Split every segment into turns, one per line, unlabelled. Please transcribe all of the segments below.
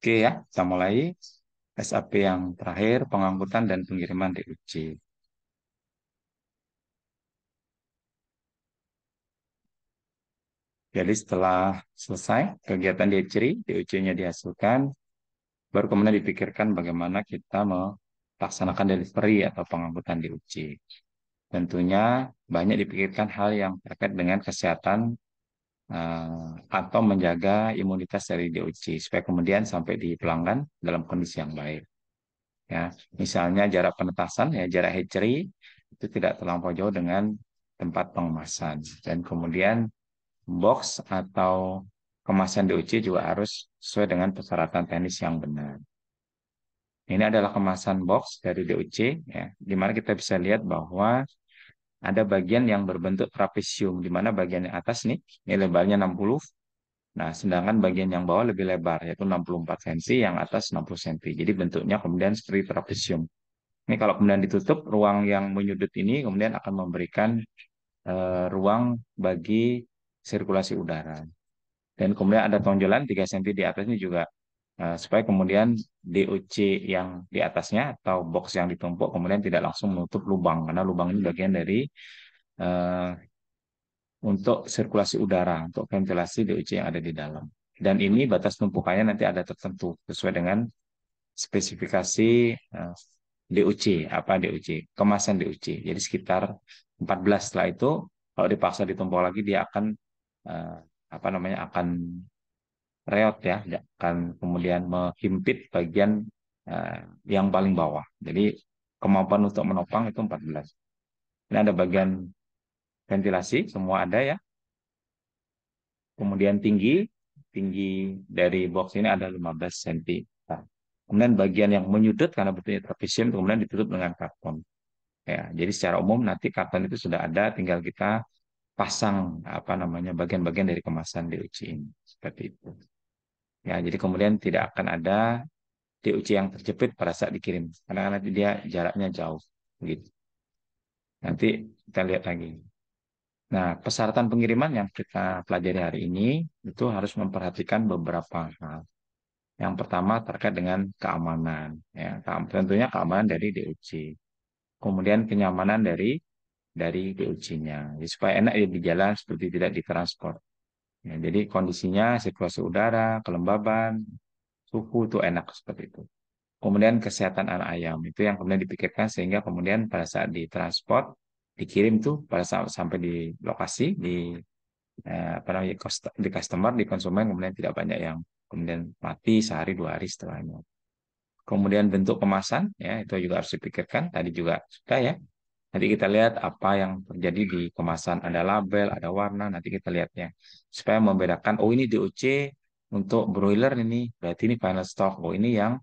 Oke ya, kita mulai SAP yang terakhir, pengangkutan dan pengiriman DUC. Jadi setelah selesai kegiatan DUC-nya dihasilkan, baru kemudian dipikirkan bagaimana kita melaksanakan delivery atau pengangkutan DUC. Tentunya banyak dipikirkan hal yang terkait dengan kesehatan atau menjaga imunitas dari DUC supaya kemudian sampai di pelanggan dalam kondisi yang baik. Ya, misalnya jarak penetasan, ya jarak hatchery itu tidak terlampau jauh dengan tempat pengemasan. Dan kemudian box atau kemasan DUC juga harus sesuai dengan persyaratan teknis yang benar. Ini adalah kemasan box dari DUC, ya, di mana kita bisa lihat bahwa ada bagian yang berbentuk trapesium, di mana bagian yang atas nih, ini lebarnya 60. Nah, sedangkan bagian yang bawah lebih lebar, yaitu 64 cm, yang atas 60 cm. Jadi bentuknya kemudian seperti trapesium. Ini kalau kemudian ditutup, ruang yang menyudut ini kemudian akan memberikan ruang bagi sirkulasi udara. Dan kemudian ada tonjolan 3 cm di atasnya juga supaya kemudian DOC yang di atasnya atau box yang ditumpuk kemudian tidak langsung menutup lubang karena lubang ini bagian dari eh, untuk sirkulasi udara, untuk ventilasi DOC yang ada di dalam. Dan ini batas tumpukannya nanti ada tertentu sesuai dengan spesifikasi DUC, apa DUC, kemasan DUC. Jadi sekitar 14. Setelah itu, kalau dipaksa ditumpuk lagi dia akan eh, apa namanya akan reot ya, dia akan kemudian menghimpit bagian eh, yang paling bawah. Jadi kemampuan untuk menopang itu 14. Ini ada bagian ventilasi, semua ada ya. Kemudian tinggi, tinggi dari box ini ada 15 cm. Nah, kemudian bagian yang menyudut karena bentuknya trapesium kemudian ditutup dengan karton. Ya, jadi secara umum nanti karton itu sudah ada, tinggal kita pasang apa namanya bagian-bagian dari kemasan DUC ini seperti itu. Ya, jadi kemudian tidak akan ada DUC yang terjepit pada saat dikirim karena nanti dia jaraknya jauh, gitu. Nanti kita lihat lagi. Nah, persyaratan pengiriman yang kita pelajari hari ini itu harus memperhatikan beberapa hal. Yang pertama terkait dengan keamanan, ya, tentunya keamanan dari DUC. Kemudian kenyamanan dari DUC-nya, ya, supaya enak ya di jalan seperti tidak ditransport. Ya, jadi kondisinya sirkulasi udara, kelembaban, suhu itu enak seperti itu. Kemudian kesehatan anak ayam itu yang kemudian dipikirkan sehingga kemudian pada saat ditransport, dikirim tuh pada saat sampai di lokasi apa namanya di customer, di konsumen kemudian tidak banyak yang kemudian mati sehari 2 hari setelahnya. Kemudian bentuk kemasan ya itu juga harus dipikirkan. Tadi juga sudah ya. Nanti kita lihat apa yang terjadi di kemasan. Ada label, ada warna. Nanti kita lihatnya. Supaya membedakan, oh ini DOC untuk broiler ini. Berarti ini final stock. Oh ini yang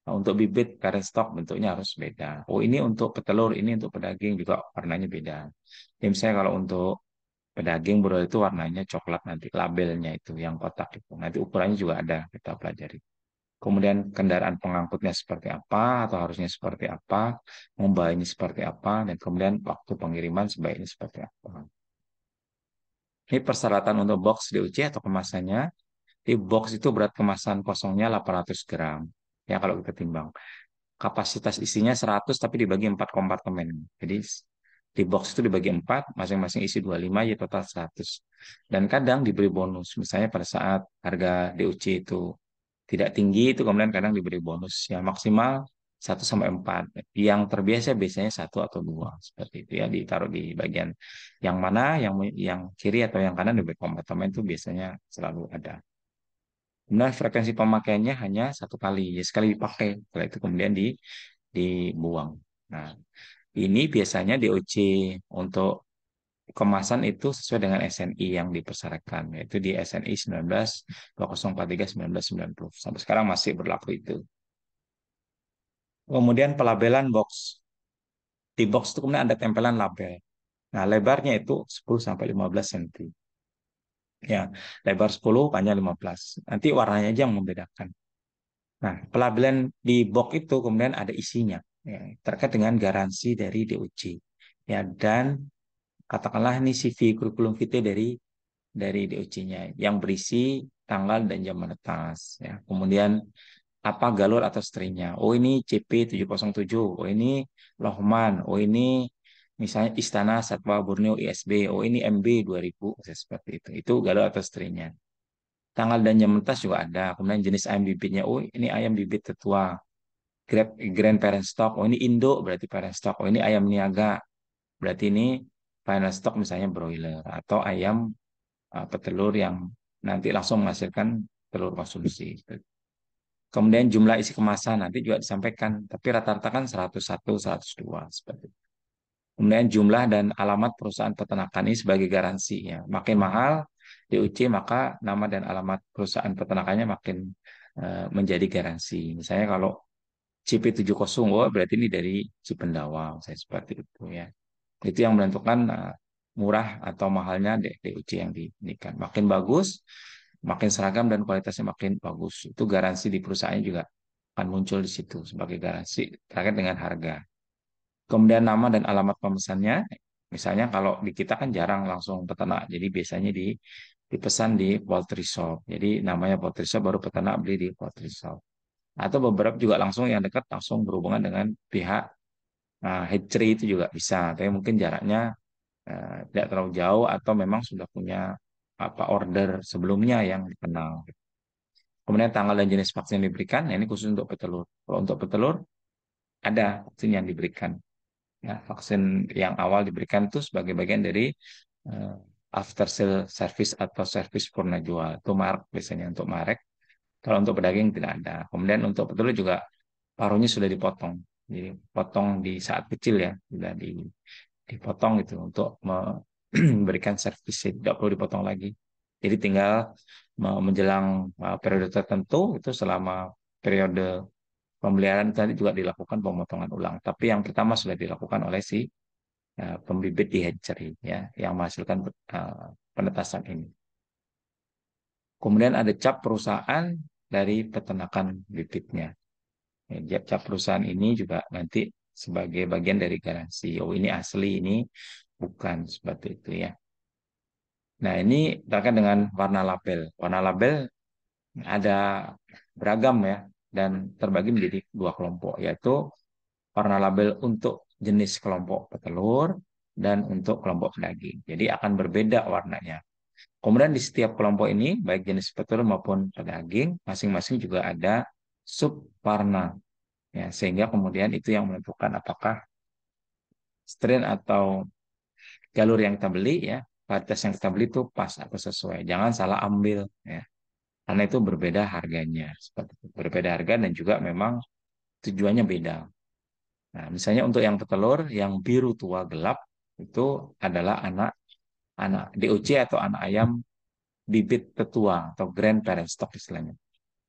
untuk bibit current stock bentuknya harus beda. Oh ini untuk petelur, ini untuk pedaging juga warnanya beda. Jadi misalnya kalau untuk pedaging broiler itu warnanya coklat nanti. Labelnya itu yang kotak itu. Nanti ukurannya juga ada. Kita pelajari. Kemudian kendaraan pengangkutnya seperti apa atau harusnya seperti apa, membawanya seperti apa, dan kemudian waktu pengiriman sebaiknya seperti apa. Ini persyaratan untuk box DUC atau kemasannya. Di box itu berat kemasan kosongnya 800 gram. Ya kalau kita timbang. Kapasitas isinya 100 tapi dibagi 4 kompartemen. Jadi di box itu dibagi 4, masing-masing isi 25, ya total 100. Dan kadang diberi bonus. Misalnya pada saat harga DUC itu tidak tinggi itu kemudian kadang diberi bonus ya maksimal 1 sampai 4. Yang terbiasa biasanya 1 atau 2 seperti itu ya ditaruh di bagian yang mana yang kiri atau yang kanan di bagian kompartemen itu biasanya selalu ada. Kemudian frekuensi pemakaiannya hanya 1 kali ya sekali dipakai setelah itu kemudian dibuang. Nah, ini biasanya DOC untuk kemasan itu sesuai dengan SNI yang dipersyaratkan, yaitu di SNI 19.2043 1990. Sampai sekarang masih berlaku itu. Kemudian pelabelan box. Di box itu kemudian ada tempelan label. Nah, lebarnya itu 10 sampai 15 cm. Ya, lebar 10, panjang 15. Nanti warnanya aja yang membedakan. Nah, pelabelan di box itu kemudian ada isinya, ya, terkait dengan garansi dari DOC. Ya, dan katakanlah ini CV kurikulum vitae dari DOC-nya yang berisi tanggal dan jam menetas ya. Kemudian apa galur atau seterinya. Oh ini CP707, oh ini Lohman, oh ini misalnya Istana Satwa Borneo ISB, oh ini MB 2000, seperti itu. Itu galur atau seterinya. Tanggal dan jam menetas juga ada. Kemudian jenis ayam bibitnya, oh ini ayam bibit tetua. Grand parent stock, oh ini Indo berarti parent stock, oh ini ayam niaga, berarti ini final stock misalnya broiler atau ayam petelur yang nanti langsung menghasilkan telur konsumsi. Kemudian jumlah isi kemasan nanti juga disampaikan, tapi rata-rata kan 101, 102 seperti itu. Kemudian jumlah dan alamat perusahaan peternakan ini sebagai garansi ya. Makin mahal DUC maka nama dan alamat perusahaan peternakannya makin menjadi garansi. Misalnya kalau CP70, oh berarti ini dari Cipendawa, saya seperti itu ya. Itu yang menentukan murah atau mahalnya DUC yang diberikan. Makin bagus, makin seragam dan kualitasnya makin bagus. Itu garansi di perusahaannya juga akan muncul di situ sebagai garansi terkait dengan harga. Kemudian nama dan alamat pemesannya, misalnya kalau di kita kan jarang langsung peternak, jadi biasanya dipesan di poultry shop. Jadi namanya poultry shop baru peternak beli di poultry shop. Atau beberapa juga langsung yang dekat langsung berhubungan dengan pihak hatchery itu juga bisa, tapi mungkin jaraknya tidak terlalu jauh atau memang sudah punya apa order sebelumnya yang dikenal. Kemudian tanggal dan jenis vaksin yang diberikan, nah ini khusus untuk petelur. Kalau untuk petelur ada vaksin yang diberikan. Ya, vaksin yang awal diberikan itu sebagai bagian dari eh, after sale service atau service purna jual. Itu Maret biasanya untuk Maret. Kalau untuk pedaging tidak ada. Kemudian untuk petelur juga paruhnya sudah dipotong. Jadi potong di saat kecil ya, sudah dipotong itu untuk memberikan servis, tidak perlu dipotong lagi. Jadi tinggal menjelang periode tertentu itu selama periode pemeliharaan tadi juga dilakukan pemotongan ulang. Tapi yang pertama sudah dilakukan oleh si pembibit di hatchery ya yang menghasilkan penetasan ini. Kemudian ada cap perusahaan dari peternakan bibitnya. Ya, cap perusahaan ini juga nanti sebagai bagian dari garansi. Oh ini asli, ini bukan seperti itu ya. Nah ini terkait dengan warna label. Warna label ada beragam ya dan terbagi menjadi dua kelompok yaitu warna label untuk jenis kelompok petelur dan untuk kelompok pedaging. Jadi akan berbeda warnanya. Kemudian di setiap kelompok ini, baik jenis petelur maupun pedaging, masing-masing juga ada sub warna. Ya, sehingga kemudian itu yang menentukan apakah strain atau jalur yang kita beli ya, varietas yang kita beli itu pas atau sesuai. Jangan salah ambil ya. Karena itu berbeda harganya, seperti itu. Berbeda harga dan juga memang tujuannya beda. Nah, misalnya untuk yang petelur yang biru tua gelap itu adalah anak anak DOC atau anak ayam bibit tetua atau grand parent stock istilahnya.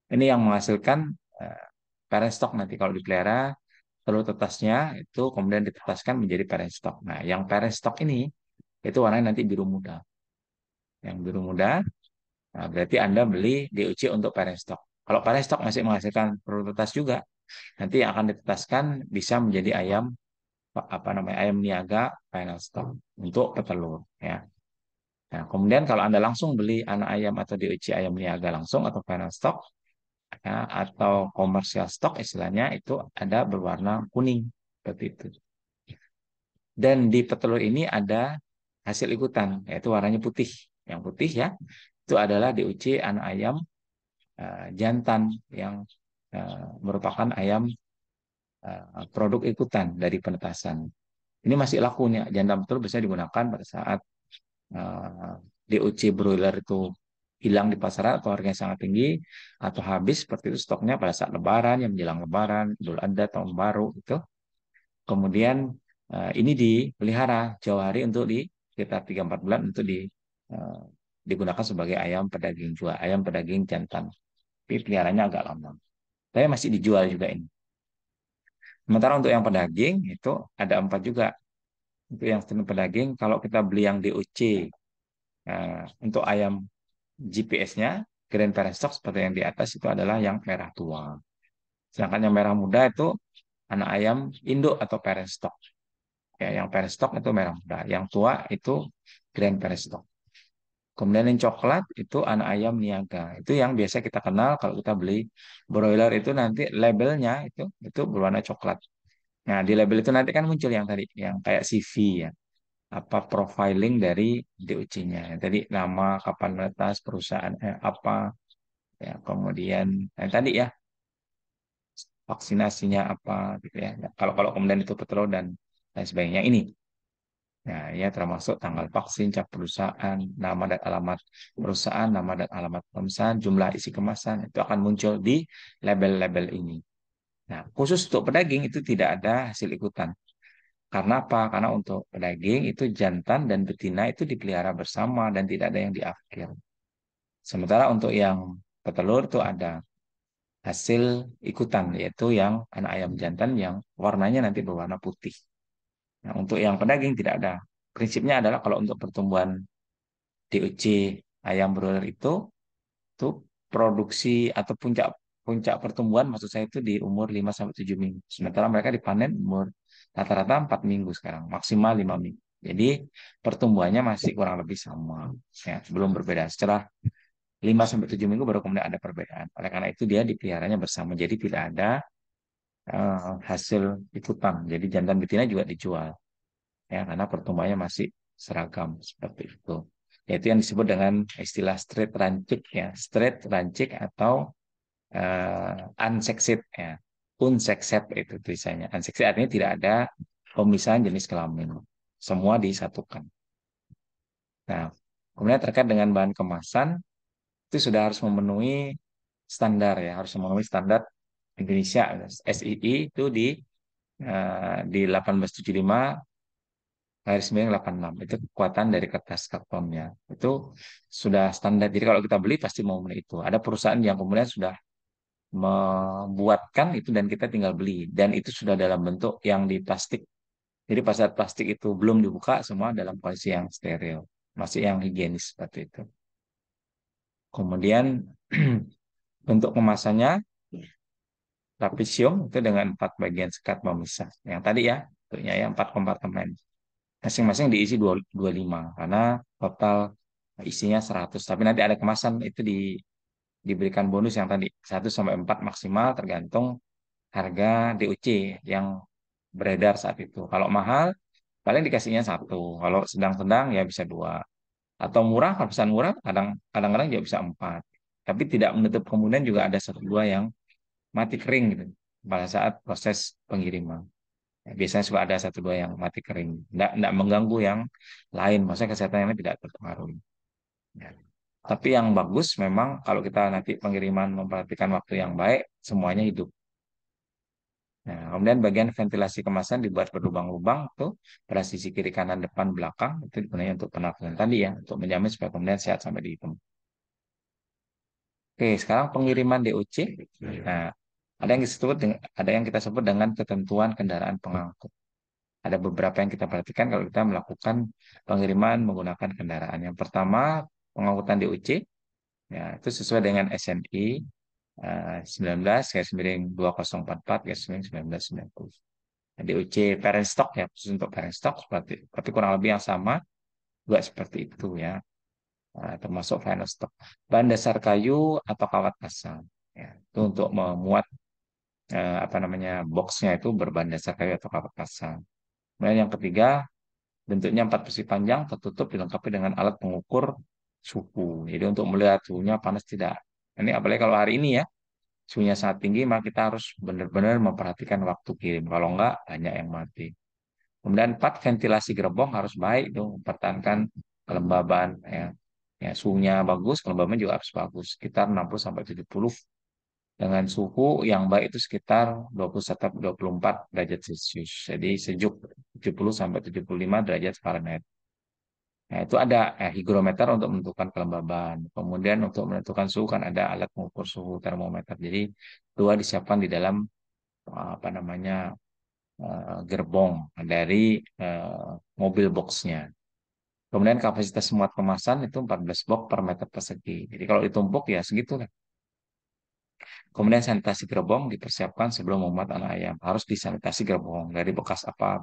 Ini yang menghasilkan eh, parent stock nanti kalau dipelihara telur tetasnya itu kemudian ditetaskan menjadi parent stock. Nah, yang parent stock ini itu warnanya nanti biru muda. Yang biru muda, nah berarti Anda beli DOC untuk parent stock. Kalau parent stock masih menghasilkan telur tetas juga, nanti yang akan ditetaskan bisa menjadi ayam apa namanya ayam niaga final stock untuk petelur ya. Nah, kemudian kalau Anda langsung beli anak ayam atau DOC ayam niaga langsung atau final stock ya, atau komersial stock istilahnya itu ada berwarna kuning seperti itu. Dan di petelur ini ada hasil ikutan yaitu warnanya putih. Yang putih ya itu adalah DOC anak ayam jantan yang merupakan ayam produk ikutan dari penetasan. Ini masih laku nih, jantan betul bisa digunakan pada saat DOC broiler itu hilang di pasaran atau harganya sangat tinggi atau habis seperti itu stoknya pada saat Lebaran yang menjelang Lebaran, Idul Adha, Tahun Baru itu. Kemudian ini dipelihara jauh hari untuk di sekitar 3-4 bulan untuk eh, digunakan sebagai ayam pedaging juga, ayam pedaging jantan. Tapi peliharanya agak lama. Tapi masih dijual juga ini. Sementara untuk yang pedaging itu ada 4 juga. Untuk yang jenis pedaging, kalau kita beli yang DOC untuk ayam GPS-nya, Grand Parent Stock seperti yang di atas itu adalah yang merah tua. Sedangkan yang merah muda itu anak ayam induk atau parent stock. Ya, yang parent stock itu merah muda. Yang tua itu Grand Parent Stock. Kemudian yang coklat itu anak ayam niaga. Itu yang biasa kita kenal kalau kita beli broiler itu nanti labelnya itu berwarna coklat. Nah, di label itu nanti kan muncul yang tadi, yang kayak CV ya, apa profiling dari DOC-nya. Jadi nama, kapan menetas, perusahaan apa, ya, kemudian tadi ya vaksinasinya apa gitu ya. Nah, kalau kalau kemudian itu betul dan lain sebagainya ini. Nah, ya termasuk tanggal vaksin, cap perusahaan, nama dan alamat perusahaan, nama dan alamat pemesan, jumlah isi kemasan itu akan muncul di label-label ini. Nah, khusus untuk pedaging itu tidak ada hasil ikutan. Karena apa? Karena untuk pedaging itu jantan dan betina itu dipelihara bersama dan tidak ada yang diakhir. Sementara untuk yang petelur itu ada hasil ikutan, yaitu yang anak ayam jantan yang warnanya nanti berwarna putih. Nah, untuk yang pedaging tidak ada. Prinsipnya adalah kalau untuk pertumbuhan DOC ayam broiler itu produksi atau puncak puncak pertumbuhan maksud saya itu di umur 5 sampai 7 minggu. Sementara mereka dipanen umur rata-rata 4 minggu sekarang, maksimal 5 minggu. Jadi pertumbuhannya masih kurang lebih sama. Ya, belum berbeda. Setelah 5 sampai 7 minggu baru kemudian ada perbedaan. Oleh karena itu dia dipeliharanya bersama. Jadi tidak ada hasil ikutan. Jadi jantan betina juga dijual ya karena pertumbuhannya masih seragam seperti itu. Yaitu yang disebut dengan istilah straight rancik ya, straight rancik atau unsexed ya. Unsexed itu tulisannya. Unsexed artinya tidak ada pemisahan jenis kelamin. Semua disatukan. Nah, kemudian terkait dengan bahan kemasan itu sudah harus memenuhi standar ya, harus memenuhi standar Indonesia SII itu di 1875 garis miring 86 itu kekuatan dari kertas kartonnya itu sudah standar. Jadi kalau kita beli pasti mau beli itu. Ada perusahaan yang kemudian sudah membuatkan itu dan kita tinggal beli dan itu sudah dalam bentuk yang di plastik. Jadi pas saat plastik itu belum dibuka semua dalam kondisi yang steril, masih yang higienis seperti itu. Kemudian bentuk kemasannya trapesium itu dengan 4 bagian sekat pemisah. Yang tadi ya, bentuknya ya 4 kompartemen. Masing-masing diisi 25 karena total isinya 100. Tapi nanti ada kemasan itu diberikan bonus yang tadi 1 sampai 4 maksimal tergantung harga DOC yang beredar saat itu. Kalau mahal paling dikasihnya satu. Kalau sedang-sedang ya bisa dua. Atau murah, kalau pesan murah kadang-kadang juga bisa empat. Tapi tidak menutup kemungkinan juga ada satu dua yang mati kering gitu pada saat proses pengiriman. Ya, biasanya suka ada satu dua yang mati kering, tidak mengganggu yang lain, maksudnya kesehatannya tidak terpengaruh. Ya. Tapi yang bagus memang kalau kita nanti pengiriman memperhatikan waktu yang baik, semuanya hidup. Nah, kemudian bagian ventilasi kemasan dibuat berlubang-lubang tuh pada sisi kiri kanan depan belakang itu gunanya untuk pernafasan tadi ya, untuk menjamin supaya kemudian sehat sampai di tempat. Oke, sekarang pengiriman DOC. Nah, ada yang kita sebut dengan ketentuan kendaraan pengangkut. Ada beberapa yang kita perhatikan kalau kita melakukan pengiriman menggunakan kendaraan. Yang pertama, pengangkutan DOC, ya, itu sesuai dengan SNI 19 garis miring 2044 garis miring 1990. DOC parent stock ya, khusus untuk parent stock seperti, tapi kurang lebih yang sama juga seperti itu ya. Termasuk final stock. Bahan dasar kayu atau kawat pasang. Ya, itu untuk memuat apa namanya boxnya itu berbahan dasar kayu atau kawat pasang. Kemudian yang ketiga, bentuknya 4 besi panjang tertutup dilengkapi dengan alat pengukur suhu. Jadi untuk melihat suhunya panas tidak. Ini apalagi kalau hari ini ya, suhunya sangat tinggi, maka kita harus benar-benar memperhatikan waktu kirim. Kalau enggak, banyak yang mati. Kemudian 4, ventilasi gerbong harus baik dong, mempertahankan kelembaban ya. Ya, suhunya bagus, kelembaban juga harus bagus, sekitar 60 sampai 70 dengan suhu yang baik itu sekitar 21 sampai 24 derajat Celcius. Jadi sejuk 70 sampai 75 derajat Fahrenheit. Nah, itu ada hygrometer untuk menentukan kelembaban. Kemudian untuk menentukan suhu kan ada alat mengukur suhu termometer. Jadi dua disiapkan di dalam apa namanya gerbong dari eh, mobil boxnya. Kemudian kapasitas muat kemasan itu 14 box per meter persegi. Jadi kalau ditumpuk ya segitu lah. Kemudian sanitasi gerbong dipersiapkan sebelum memuat anak ayam. Harus disanitasi gerbong dari bekas apa,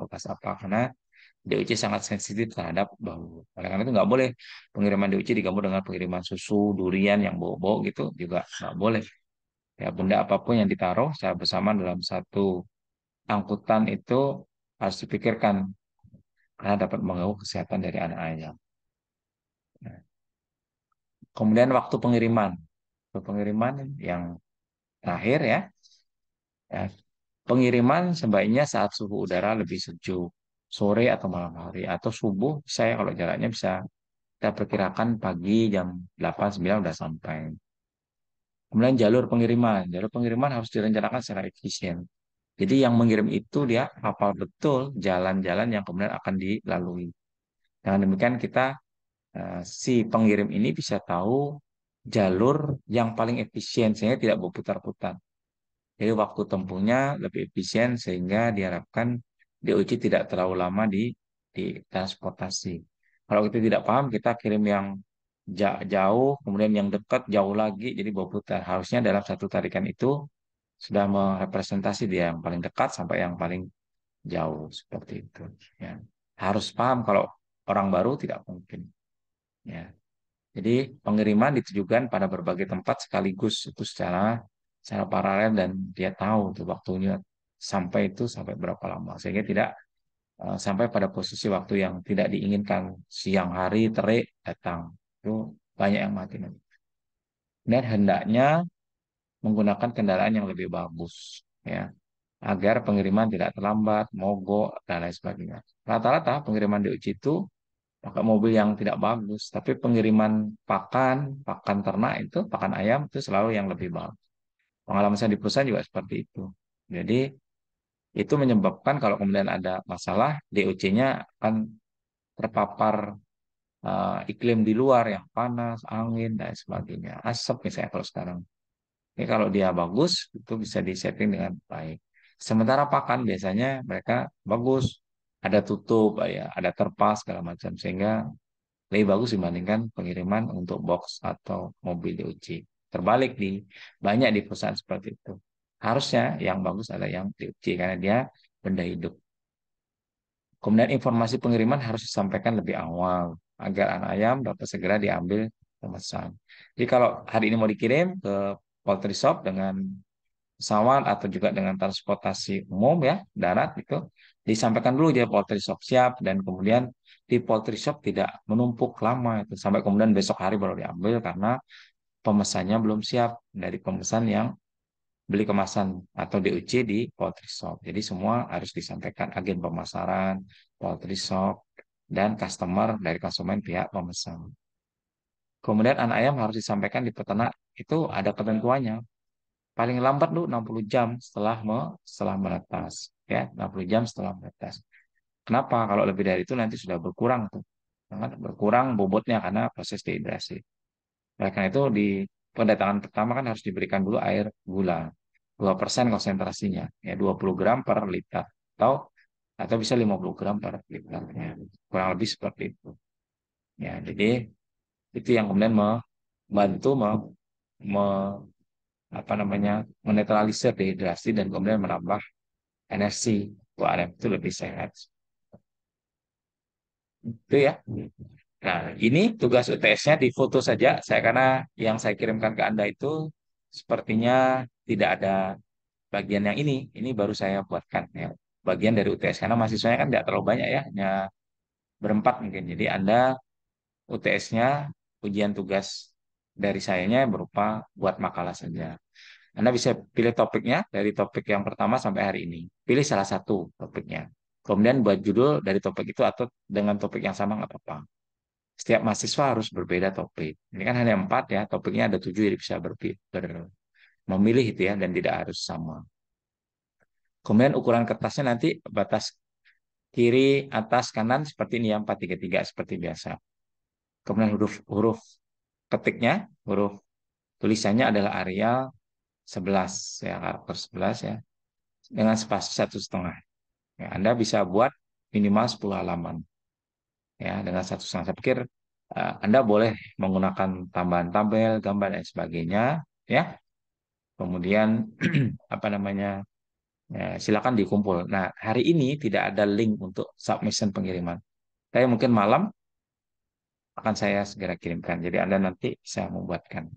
karena DOC sangat sensitif terhadap bau. Oleh karena itu nggak boleh pengiriman DOC digabung dengan pengiriman susu, durian yang bau-bau gitu juga nggak boleh. Ya, benda apapun yang ditaruh secara bersamaan dalam satu angkutan itu harus dipikirkan karena dapat mengganggu kesehatan dari anak ayam. Nah, kemudian waktu pengiriman. Waktu pengiriman yang terakhir ya, ya, pengiriman sebaiknya saat suhu udara lebih sejuk, sore atau malam hari, atau subuh, saya kalau jaraknya bisa kita perkirakan pagi jam 8 9 udah sampai. Kemudian jalur pengiriman harus direncanakan secara efisien. Jadi yang mengirim itu dia hafal betul jalan-jalan yang kemudian akan dilalui. Dengan demikian kita si pengirim ini bisa tahu jalur yang paling efisien sehingga tidak berputar-putar. Jadi waktu tempuhnya lebih efisien sehingga diharapkan DOC tidak terlalu lama di transportasi. Kalau kita tidak paham, kita kirim yang jauh, kemudian yang dekat jauh lagi, jadi berputar. Harusnya dalam satu tarikan itu sudah merepresentasi dia yang paling dekat sampai yang paling jauh seperti itu. Ya. Harus paham kalau orang baru tidak mungkin. Ya. Jadi pengiriman ditujukan pada berbagai tempat sekaligus itu secara paralel dan dia tahu tuh waktunya sampai berapa lama sehingga tidak sampai pada posisi waktu yang tidak diinginkan siang hari terik datang itu banyak yang mati nanti. Dan hendaknya menggunakan kendaraan yang lebih bagus ya agar pengiriman tidak terlambat, mogok dan lain sebagainya. Rata-rata pengiriman DOC itu pakai mobil yang tidak bagus, tapi pengiriman pakan ternak itu, pakan ayam itu selalu yang lebih bagus. Pengalaman saya di perusahaan juga seperti itu. Jadi itu menyebabkan kalau kemudian ada masalah, DOC-nya akan terpapar iklim di luar yang panas, angin dan sebagainya. Asap misalnya kalau sekarang. Ini kalau dia bagus, itu bisa disetting dengan baik. Sementara pakan biasanya mereka bagus, ada tutup, ya, ada terpas segala macam sehingga lebih bagus dibandingkan pengiriman untuk box atau mobil DOC. Terbalik banyak di perusahaan seperti itu. Harusnya yang bagus adalah yang DOC karena dia benda hidup. Kemudian informasi pengiriman harus disampaikan lebih awal agar anak ayam dapat segera diambil pemesan. Jadi kalau hari ini mau dikirim ke poultry shop dengan pesawat atau juga dengan transportasi umum ya darat itu disampaikan dulu dia poultry shop siap dan kemudian di poultry shop tidak menumpuk lama itu sampai kemudian besok hari baru diambil karena pemesannya belum siap dari pemesan yang beli kemasan atau DUC di poultry shop. Jadi semua harus disampaikan agen pemasaran, poultry shop, dan customer dari konsumen pihak pemesan. Kemudian anak ayam harus disampaikan di peternak itu ada ketentuannya. Paling lambat lu 60 jam setelah menetas. Ya, 60 jam setelah menetas. Kenapa? Kalau lebih dari itu nanti sudah berkurang tuh. Berkurang bobotnya karena proses dehidrasi. Oleh karena itu di pendatangan pertama kan harus diberikan dulu air gula. 2% konsentrasinya. Ya, 20 gram per liter. Atau bisa 50 gram per liter. Ya, kurang lebih seperti itu. Ya, jadi itu yang kemudian membantu apa namanya menetralisir dehidrasi dan kemudian menambah energi buat ayam itu lebih sehat. Itu ya. Nah, ini tugas UTS-nya di foto saja. Saya karena yang saya kirimkan ke Anda itu sepertinya tidak ada bagian yang ini. Ini baru saya buatkan ya. Bagian dari UTS karena mahasiswanya kan tidak terlalu banyak ya, hanya berempat mungkin. Jadi Anda UTS-nya ujian tugas dari sayanya berupa buat makalah saja. Anda bisa pilih topiknya dari topik yang pertama sampai hari ini. Pilih salah satu topiknya. Kemudian buat judul dari topik itu atau dengan topik yang sama nggak apa-apa. Setiap mahasiswa harus berbeda topik. Ini kan hanya 4 ya, topiknya ada 7 jadi bisa memilih itu ya dan tidak harus sama. Kemudian ukuran kertasnya nanti batas kiri, atas, kanan seperti ini ya, 433 seperti biasa. Kemudian huruf ketiknya, huruf tulisannya adalah Arial 11 ya, karakter 11 ya, dengan spasi 1,5. Ya, Anda bisa buat minimal 10 halaman ya dengan 1,5. Saya pikir Anda boleh menggunakan tambahan tabel, gambar dan sebagainya ya. Kemudian apa namanya Ya, silakan dikumpul. Nah, hari ini tidak ada link untuk submission pengiriman. Tapi mungkin malam akan saya segera kirimkan. Jadi Anda nanti bisa membuatkan.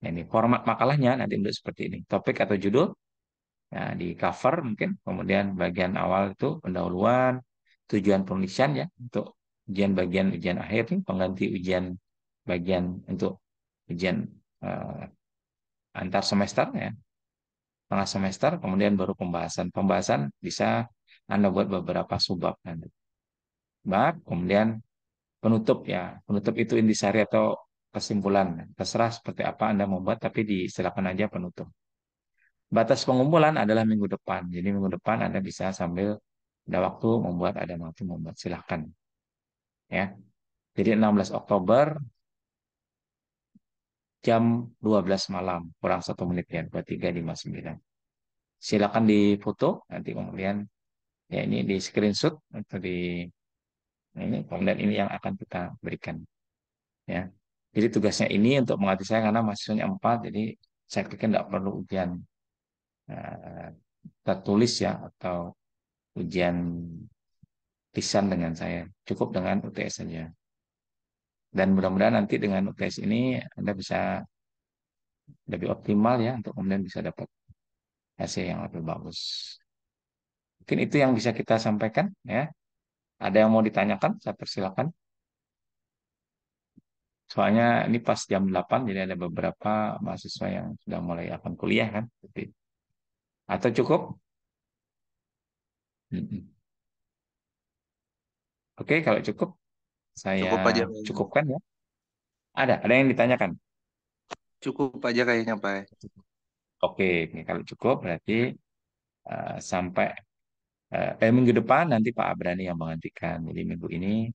Nah, ini format makalahnya nanti bentuk seperti ini. Topik atau judul, ya, di cover mungkin. Kemudian bagian awal itu pendahuluan, tujuan penulisan ya, untuk ujian bagian ujian akhir nih, pengganti ujian bagian untuk ujian eh, antar semester ya, tengah semester, kemudian baru pembahasan. Pembahasan bisa Anda buat beberapa subbab nanti. Bab, kemudian penutup ya. Penutup itu intisari atau kesimpulan. Terserah seperti apa Anda membuat, tapi disilakan aja penutup. Batas pengumpulan adalah minggu depan. Jadi minggu depan Anda bisa sambil ada waktu membuat, ada waktu membuat. Silahkan. Ya. Jadi 16 Oktober jam 12 malam. Kurang 1 menit ya. 23.59. Silakan difoto. Nanti kemudian ya ini di screenshot atau di ini. Kemudian ini yang akan kita berikan. Ya. Jadi tugasnya ini untuk mengatasi saya karena mahasiswanya 4, jadi saya pikir tidak perlu ujian eh, tertulis ya atau ujian lisan dengan saya. Cukup dengan UTS saja. Dan mudah-mudahan nanti dengan UTS ini Anda bisa lebih optimal ya untuk kemudian bisa dapat hasil yang lebih bagus. Mungkin itu yang bisa kita sampaikan ya. Ada yang mau ditanyakan? Saya persilakan. Soalnya ini pas jam 8, jadi ada beberapa mahasiswa yang sudah mulai akan kuliah kan. Atau cukup? Mm-mm. Oke, kalau cukup saya
Cukup aja kayaknya.
cukupkan ya. Ada yang ditanyakan.
Cukup aja kayaknya, Pak.
Oke, ini kalau cukup berarti sampai minggu depan nanti Pak Abrani yang menggantikan. Jadi minggu ini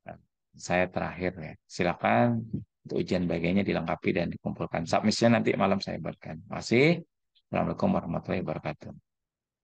eh, saya terakhir ya. Silakan untuk ujian bagiannya dilengkapi dan dikumpulkan. Submission nanti malam saya buatkan. Masih. Assalamualaikum warahmatullahi wabarakatuh.